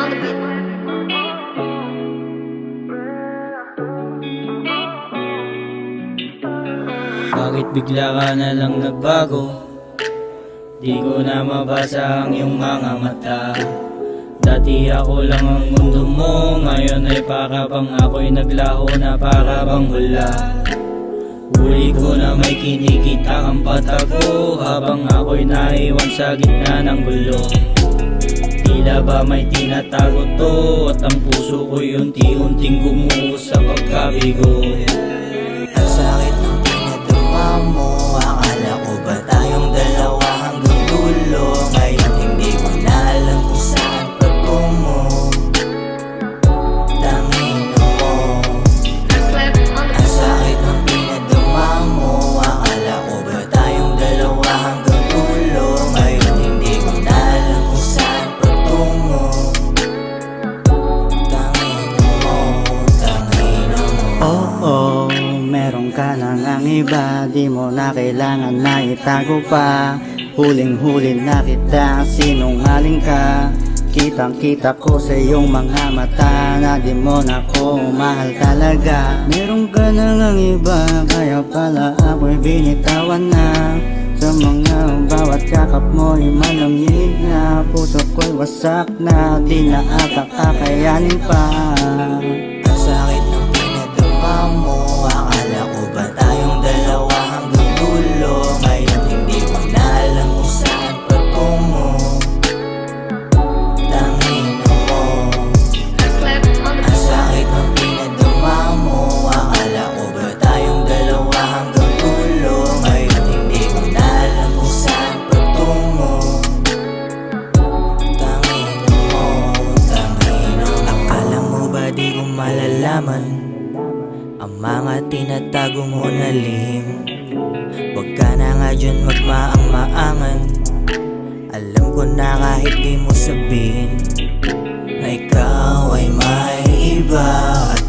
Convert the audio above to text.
on the beat. Bakit bigla ka na lang nagbago? Di ko na mabasa ang iyong mga mata. Dati ako lang ang mundo mo, ngayon ay para bang ako'y naglaho na para bang wala. Huli ko na may kinikita ang patago, habang ako'y naiwan sa gitna ng gulo. Tila ba may tinatago to, at ang puso ko'y unti-unting gumuho sa pagkabigo. Ang sakit ng pinadama mo, akala ko ba tayong dalawa hanggang dulo? Ngayon hindi ko na alam kung saan patungo. Tangin mo. Ang sakit ng pinadama mo, akala ko ba tayong dalawa hanggang dulo? Ngayon hindi ko na alam kung saan patungo. Tangin mo, tangin mo. Oo, meron ka nang ang iba, di mo na kailangan na itago pa. Huling-huli na kita, sinungaling ka. Kitang-kita ko sa iyong mga mata na di mo na ko mahal talaga. Meron ka nang ang iba, kaya pala ako'y binitawan na. Sa mga bawat yakap mo'y malamig na. Puso ko'y wasak na, di na ata kakayanin pa. Ang sakit ng pinadama mo, akala ko ba tayong dalawa hanggang dulo? Ngayon hindi ko na alam kung saan patungo. Tangin mo. Ang sakit ng pinadama mo, akala ko ba tayong dalawa hanggang dulo? Ngayon hindi ko na alam kung saan patungo. Tangin mo, tangin mo. Akala mo ba di ko malalaman ang mga tinatago mo na lihim? Huwag ka na nga dyan magmaang-maangan. Alam ko na kahit di mo sabihin na ikaw ay may iba, at